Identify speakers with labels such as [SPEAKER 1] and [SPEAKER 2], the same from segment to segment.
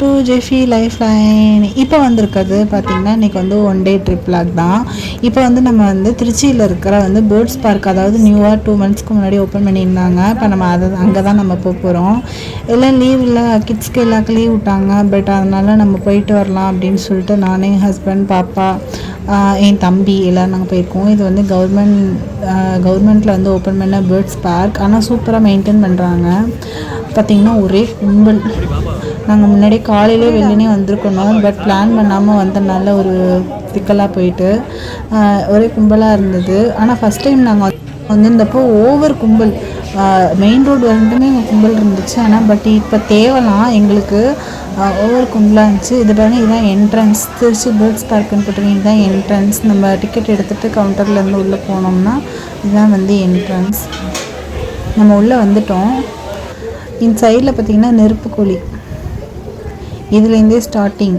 [SPEAKER 1] To ஜெஃபி life line. இப்போ வந்திருக்கிறது பார்த்திங்கன்னா இன்றைக்கி வந்து 1 டே ட்ரிப் லாக் தான். இப்போ வந்து நம்ம வந்து திருச்சியில் இருக்கிற வந்து பேர்ட்ஸ் பார்க், அதாவது நியூவாக 2 monthsக்கு முன்னாடி ஓப்பன் பண்ணியிருந்தாங்க. இப்போ நம்ம அங்கே தான் நம்ம போகிறோம். எல்லாம் லீவ் இல்லை, கிட்ஸ்க்கு எல்லாருக்கும் லீவ் விட்டாங்க. பட் அதனால் நம்ம போயிட்டு வரலாம் அப்படின்னு சொல்லிட்டு நானே, ஹஸ்பண்ட், பாப்பா, என் தம்பி எல்லோரும் நாங்கள் போயிருக்கோம். இது வந்து கவர்மெண்ட்டில் வந்து ஓப்பன் பண்ண பேர்ட்ஸ் பார்க். ஆனால் சூப்பராக மெயின்டைன் பண்ணுறாங்க. பார்த்திங்கன்னா ஒரே கும்பல். நாங்கள் முன்னாடியே காலையிலே வெளியே வந்திருக்கணும், பட் பிளான் பண்ணாமல் வந்தனால ஒரு திக்கலாக போயிட்டு ஒரே கும்பலாக இருந்தது. ஆனால் ஃபஸ்ட் டைம் நாங்கள் வந்திருந்தப்போ ஓவர் கும்பல், மெயின் ரோடு வந்துமே கும்பல் இருந்துச்சு. ஆனால் பட் இப்போ தேவலாம் எங்களுக்கு ஓவர் கும்பலாக இருந்துச்சு. இது பாருங்க, இதுதான் என்ட்ரன்ஸ். திருச்சி பேர்ட்ஸ் பார்க்குன்னு போட்டிருக்கீங்க, இதுதான் என்ட்ரன்ஸ். நம்ம டிக்கெட் எடுத்துகிட்டு கவுண்டர்லேருந்து உள்ளே போனோம்னா இதுதான் வந்து என்ட்ரன்ஸ். நம்ம உள்ளே வந்துட்டோம். இந்த சைடில் பார்த்திங்கன்னா நெருப்பு கோழி, இதுலேருந்தே ஸ்டார்டிங்.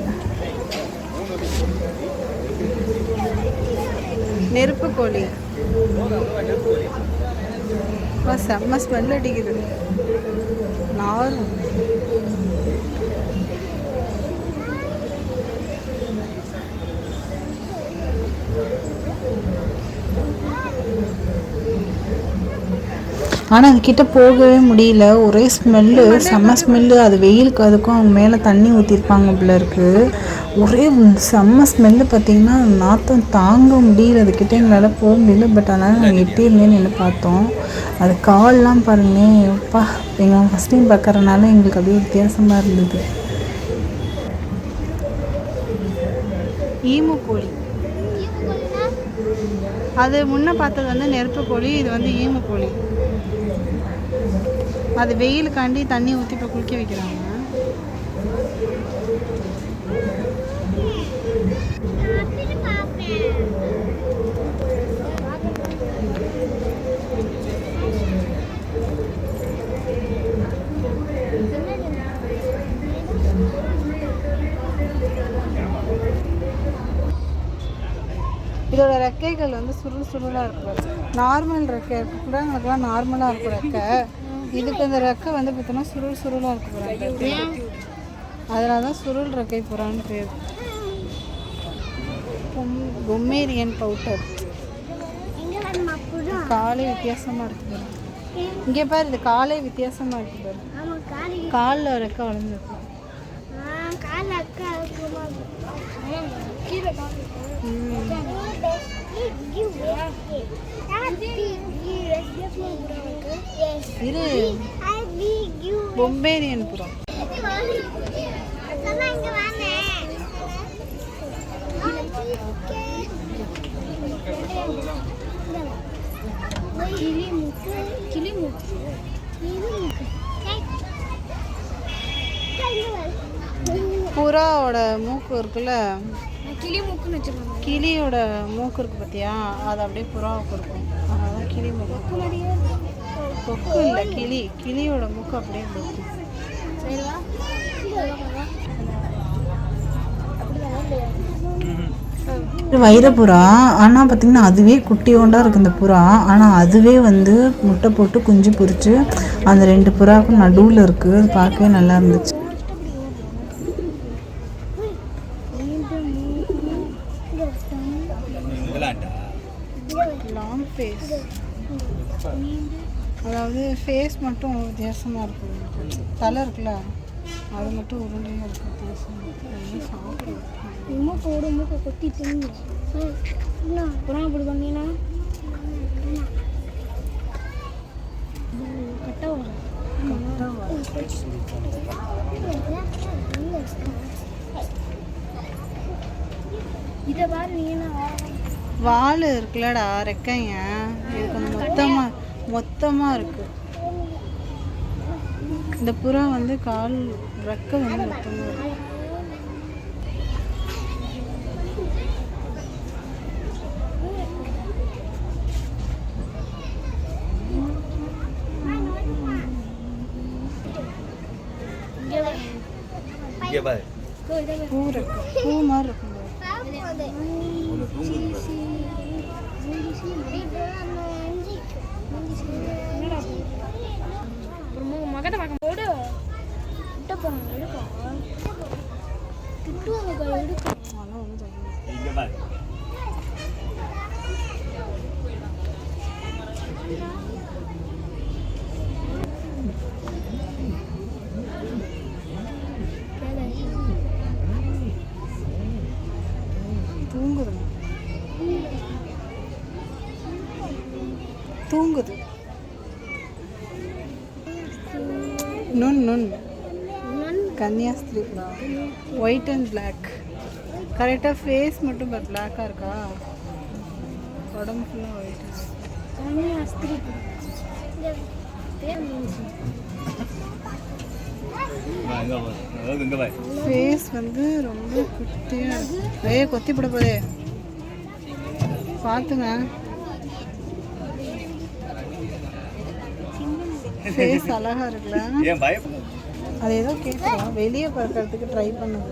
[SPEAKER 1] நெருப்பு கோழி செம்ம ஸ்மெல் அடிக்குது. நாரும் ஆனால் அதுக்கிட்ட போகவே முடியல. ஒரே ஸ்மெல்லு, செம்ம ஸ்மெல்லு. அது வெயிலுக்கு அதுக்கும் அவங்க மேலே தண்ணி ஊற்றிருப்பாங்க போல இருக்குது. ஒரே செம்ம ஸ்மெல்லு. பார்த்திங்கன்னா நாற்றம் தாங்க முடியல. அதுக்கிட்ட எங்களால் போக முடியல. பட் அதனால் நாங்கள் எட்டியிருந்தே நின்று பார்த்தோம். அது கால்லாம் பாருங்களேன். எப்பா, எங்கள் ஃபஸ்ட் டைம் பார்க்குறதுனால எங்களுக்கு அப்படியே வித்தியாசமாக இருந்தது. ஈமு கோழி, அது முன்னே பார்த்தது வந்து நெருப்பு கோழி, இது வந்து ஈமு கோழி. அது வெயிலுக்காண்டி தண்ணி ஊற்றி இப்போ குளிக்க வைக்கிறாங்க. இதோட ரெக்கைகள் வந்து சுருளாக இருக்கும். நார்மல் ரெக்கை இருக்கு கூட, எனக்குலாம் நார்மலாக இருக்கும் ரெக்கை. இதுக்கு அந்த ரெக்கை வந்து பார்த்தோன்னா சுருளாக இருக்கு போகிறாங்க. அதனால தான் சுருள் ரெக்கை புறான்னு பேர். பொம்மேரியன் பவுட்டர். காலே வித்தியாசமாக இருக்கு பாரு. இங்கே பாரு, இது காலே வித்தியாசமாக இருக்கு பாரு. காலில் ரெக்கை வளர்ந்துருக்கு. இரு, பொம்பேரியன் புறம். புறாவோட மூக்கு இருக்குல்ல, கிளியோட மூக்கு இருக்கு பார்த்தியா, அது அப்படியே புறாவுக்கு இருக்கும். அதனால கிளி மூக்கு. கொக்கு இல்லை, கிளியோட மூக்கு அப்படியே இருக்கும். வைரப்புறா. ஆனால் பார்த்திங்கன்னா அதுவே குட்டியோண்டாக இருக்குது இந்த புறா. ஆனால் அதுவே வந்து முட்டை போட்டு குஞ்சு பொரிச்சு அந்த 2 புறாவுக்கும் நடுவில் இருக்குது. அது பார்க்கவே நல்லா இருந்துச்சு. லாங் ஃபேஸ், அதாவது ஃபேஸ் மட்டும் வித்தியாசமாக இருக்கும். தலை இருக்குல்ல, அது மட்டும் உருண்டையாக இருக்குது. சாப்பிடுவோம். மூக்கை கொத்தி தின்னு புறா அப்படி பண்ணினா வால் இருக்குல்லடா, ரெக்கைங்க இதுக்கு மொத்தமாக இருக்கு. இந்த புறா வந்து கால் ரெக்கை வந்து மொத்தமாக இருக்கு. பூ இருக்கு, பூ மாதிரி இருக்கும். மகத்தை பார்க்க போடு. தூங்குது. நுண் கன்னியாஸ்திரி புறா. White and black. கரெக்டாக ஃபேஸ் மட்டும் பிளாக்காக இருக்கா, உடம்பு ஃபுல்லாக ஒயிட். ஃபேஸ் வந்து ரொம்ப குட்டியாக கொத்தி போட போதே பார்த்துங்க. ஃபேஸ் அழகா இருக்குல்ல. அது ஏதோ கேட்குறோம், வெளியே பார்க்கறதுக்கு ட்ரை பண்ணுது.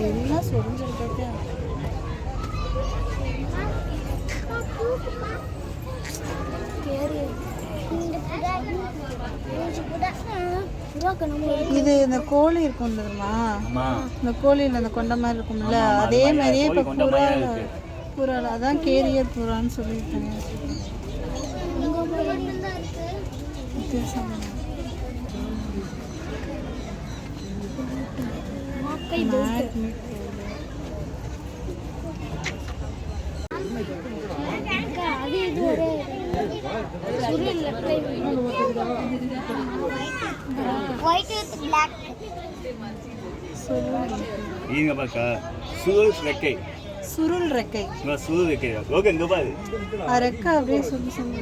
[SPEAKER 1] எல்லாம் சொரிஞ்சிருக்கே. இது இந்த கோழி இருக்கும் தெரியுமா, இந்த கோழியில் அந்த கொண்ட மாதிரி இருக்கும்ல, அதே மாதிரியே இப்போ புறா அதான் கேரியர் புறான்னு சொல்லியிருக்காங்க. சுருள் ரெக்கை ரெக்கை அப்படியே சொல்லி சொல்லி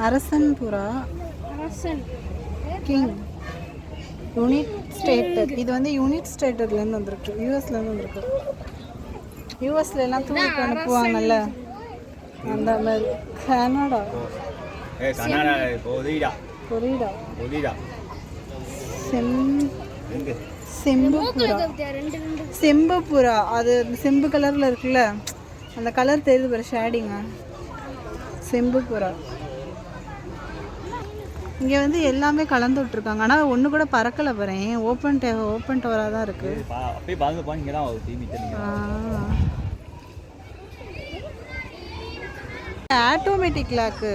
[SPEAKER 1] அரசன் புறா, கிங் யூனிட் ஸ்டேட்டர். இது வந்து யூனிட் ஸ்டேட்டர்லேருந்து வந்திருக்கு, யூஎஸ்லேருந்து வந்திருக்கு. யூஎஸ்ல எல்லாம் தூக்கி அனுப்புவாங்கல்ல அந்த மாதிரி. கனடா செம்புப்புறா. அது செம்பு கலரில் இருக்குல்ல, அந்த கலர் தெரியுது பாரு, ஷேடிங்க. செம்புப்புறா. இங்கே வந்து எல்லாமே கலந்து விட்டுருக்காங்க, ஆனால் ஒன்று கூட பறக்கலை பாறேன். ஓப்பன் டவராக தான் இருக்கு. Automatic lock,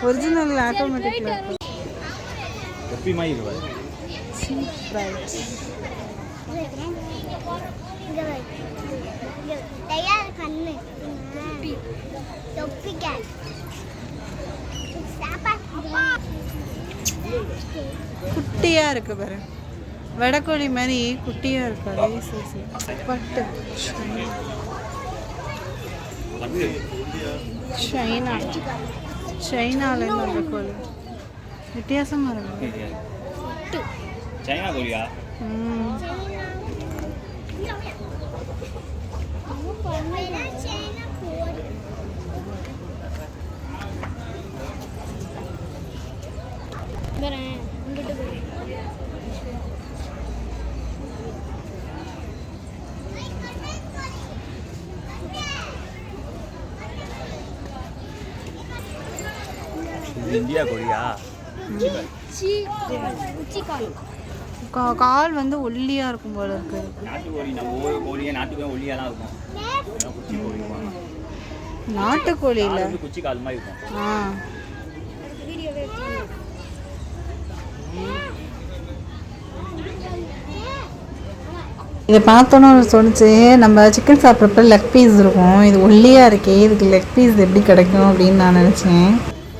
[SPEAKER 1] original automatic lock. குட்டியா இருக்கு பாரு, வடக்கோழி மாதிரி குட்டியா இருக்கு. பட்டு சைனாலேருந்து வந்த கோழி வித்தியாசமா இருக்கு.
[SPEAKER 2] சைனா கோழியா? இந்தியா கோழியா?
[SPEAKER 1] கால் வந்து ஒல்லியா இருக்கும் போல இருக்கு. நாட்டுக்கோழி இல்ல,
[SPEAKER 2] குச்சி கால் மாதிரி இருக்கும்.
[SPEAKER 1] இதை பார்த்தோன்னு சொன்னிச்சு, நம்ம சிக்கன் சாப்பிட்றப்ப லெக் பீஸ் இருக்கும், இது ஒல்லியாக இருக்கே, இதுக்கு லெக் பீஸ் எப்படி கிடைக்கும் அப்படின்னு நான் நினச்சேன்.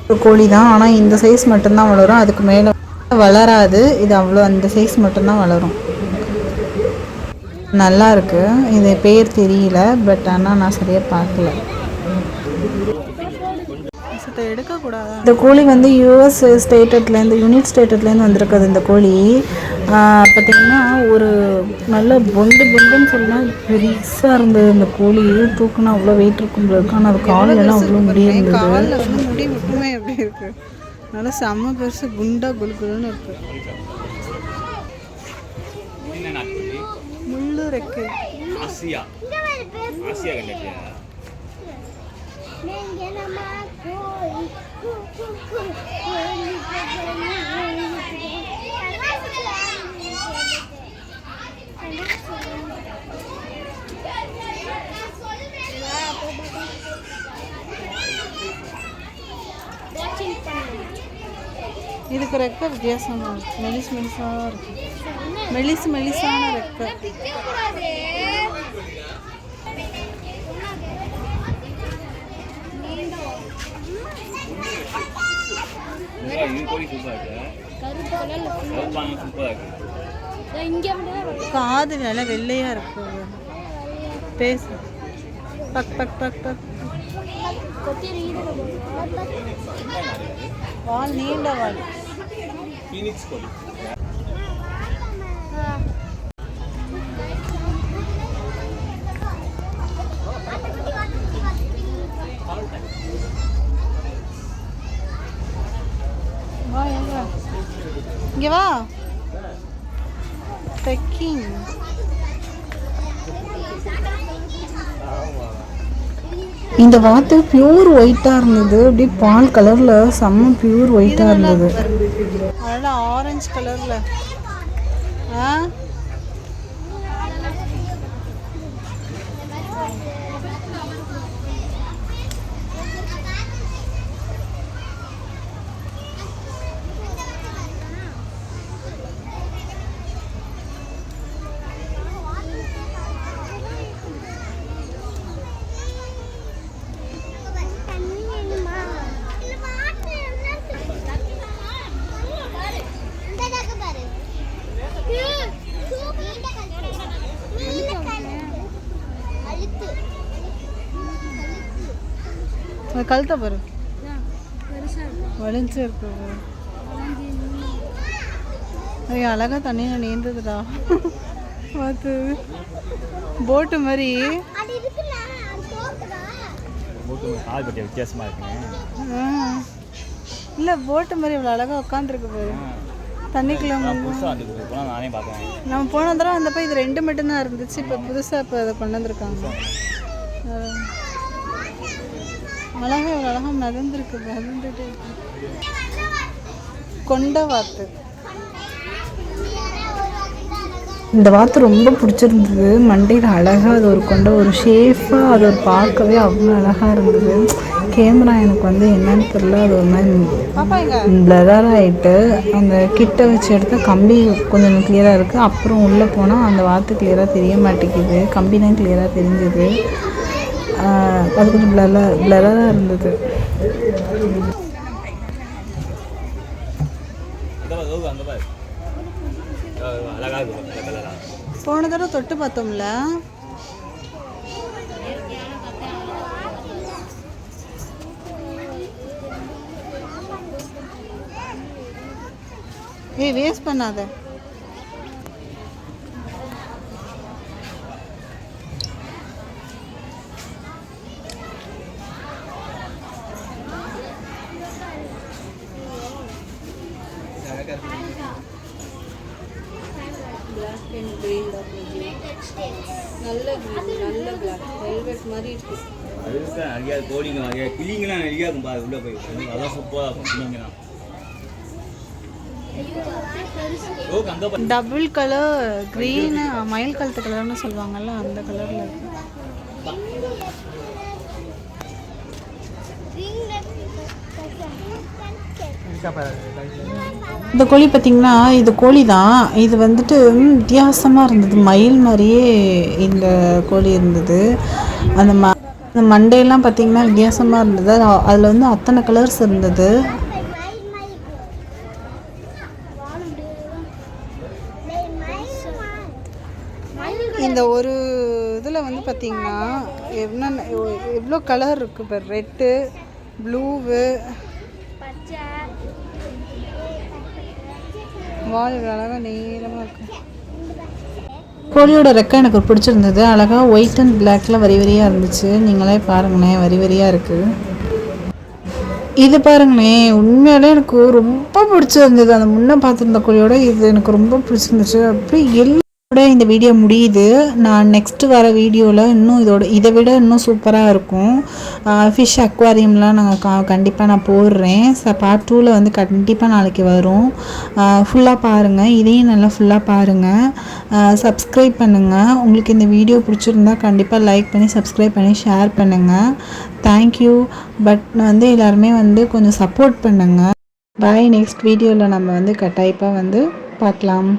[SPEAKER 1] ஒரு கோழி தான், ஆனால் இந்த சைஸ் மட்டும்தான் வளரும், அதுக்கு மேலே வளராது. இது அவ்வளோ அந்த சைஸ் மட்டும்தான் வளரும். நல்லா இருக்கு. இது பேர் தெரியல, பட் ஆனால் நான் சரியாக பார்க்கல. எடுக்கக்கூடாது. இந்த கோழி வந்து யூஎஸ் ஸ்டேட்டட்லேருந்து, யூனிட் ஸ்டேட்டட்லேருந்து வந்திருக்குது. இந்த கோழி பார்த்திங்கன்னா ஒரு நல்ல பொண்டுன்னு சொன்னால் பெருசாக இருந்தது. இந்த கோழி தூக்குனா அவ்வளோ வெயிட் இருக்கும் இருக்கு, ஆனால் அது காலெல்லாம் அவ்வளோ முடி இருந்தது. முடி மட்டுமே எப்படி இருக்கு, நல்லா செம்ம பெருசு, குண்டா குலுக்குன்னு இருக்கு. முள்ளு ரெக்கை.
[SPEAKER 2] ஆசியா ஆசியா கண்டத்தியா
[SPEAKER 1] இதுக்கு ரெக்கை வித்தியாசமா இருக்கு. மெலிசாக இருக்கு. மெலிசான ரெக்கை. காது நல்லா வெள்ளையா இருக்கு. பேசு. பக் பக் பக் பக். வால் நீண்ட வால்.
[SPEAKER 2] ஃபீனிக்ஸ் கோழி.
[SPEAKER 1] வா இங்க வா. பெக்கிங். இந்த வாத்து பியூர் ஒயிட்டாக இருந்தது. அப்படியே பால் கலரில் செம்ம பியூர் ஒயிட்டாக இருந்தது. அதெல்லாம் ஆரஞ்சு கலரில். ஆ கழுத்தை பாரு. வலிஞ்சு இருக்கு. அழகா தண்ணியில் நீந்ததுடா பார்த்து. போட்டு மாதிரி.
[SPEAKER 2] வித்தியாசமா இருக்குங்க.
[SPEAKER 1] இல்லை போட்டு மாதிரி இவ்வளோ அழகாக உட்காந்துருக்கு பாரு தண்ணிக்குள்ள.
[SPEAKER 2] நானே பார்க்கேன்.
[SPEAKER 1] நம்ம போன தடவை வந்தப்போ இது 2 மட்டும்தான் இருந்துச்சு. இப்போ புதுசாக இப்போ அதை கொண்டு வந்திருக்காங்க. அழகா இவ்வளோ அழகாக நகர்ந்துருக்கு. நகர்ந்துட்டு கொண்ட வாத்து. இந்த வாத்து ரொம்ப பிடிச்சிருந்தது. மண்டையில் அழகாக அது ஒரு கொண்ட ஒரு ஷேஃபாக அது ஒரு பார்க்கவே அவ்வளோ அழகாக இருந்தது. கேமரா எனக்கு வந்து என்னன்னு தெரியல, அது ஒரு மாதிரி பிளராக ஆகிட்டு அந்த கிட்ட வச்சு எடுத்த கம்பி கொஞ்சம் கிளியராக இருக்குது. அப்புறம் உள்ளே போனால் அந்த வாத்து கிளியராக தெரிய மாட்டேங்குது. கம்பி தான் கிளியராக தெரிஞ்சுது. அது கொஞ்சம் பிளராக இருந்தது. போன தடவை தொட்டு பார்த்தோம்ல. ஏய் வேஸ்ட் பண்ணாத. நல்ல நல்ல பிளாக் வெல்வெட் மாதிரி இருக்கு.
[SPEAKER 2] அதுதான் நிறையா கோழிங்க நிறையா கிளிங்கெல்லாம் நிறையா இருக்கும் பாரு. உள்ளே போய் அதான் சூப்பராக இருக்கும் கிளிங்கெல்லாம்.
[SPEAKER 1] டபுள் கலர் கிரீன் மயில் கழுத்து கலர்னு சொல்லுவாங்கல்ல அந்த கலரில் இருக்கு. இந்த கோழி பார்த்திங்கன்னா இது கோழி தான். இது வந்துட்டு வித்தியாசமாக இருந்தது. மயில் மாதிரியே இந்த கோழி இருந்தது. அந்த மண்டையெல்லாம் பார்த்திங்கன்னா வித்தியாசமாக இருந்தது. அதில் வந்து அத்தனை கலர்ஸ் இருந்தது. இந்த ஒரு இதில் வந்து பார்த்திங்கன்னா எவ்வளோ கலர் இருக்குது பாரு. ரெட்டு, ப்ளூவு, வால் அழகாக நீளமாக இருக்குது. கோழியோட ரெக்கை எனக்கு பிடிச்சிருந்தது. அழகாக ஒயிட் அண்ட் பிளாக்ல வரி வரியாக இருந்துச்சு. நீங்களே பாருங்களேன், வரி வரியாக இருக்குது. இது பாருங்களேன், உண்மையாலே எனக்கு ரொம்ப பிடிச்சிருந்தது. அந்த முன்னே பார்த்துருந்த கோழியோட இது எனக்கு ரொம்ப பிடிச்சிருந்துச்சு. அப்படியே கூட இந்த வீடியோ முடியுது. நான் நெக்ஸ்ட்டு வர வீடியோவில் இன்னும் இதை விட இன்னும் சூப்பராக இருக்கும். ஃபிஷ் அக்வாரியம்லாம் நாங்கள் கண்டிப்பாக நான் போடுறேன். பார்ட் 2ல் வந்து கண்டிப்பாக நாளைக்கு வரும். ஃபுல்லாக பாருங்கள், இதையும் நல்லா ஃபுல்லாக பாருங்கள். சப்ஸ்கிரைப் பண்ணுங்கள். உங்களுக்கு இந்த வீடியோ பிடிச்சிருந்தா கண்டிப்பாக லைக் பண்ணி சப்ஸ்கிரைப் பண்ணி ஷேர் பண்ணுங்கள். தேங்க்யூ. பட் வந்து எல்லாருமே வந்து கொஞ்சம் சப்போர்ட் பண்ணுங்கள். பாய். நெக்ஸ்ட் வீடியோவில் நம்ம வந்து கட்டாயப்பாக வந்து பார்க்கலாம்.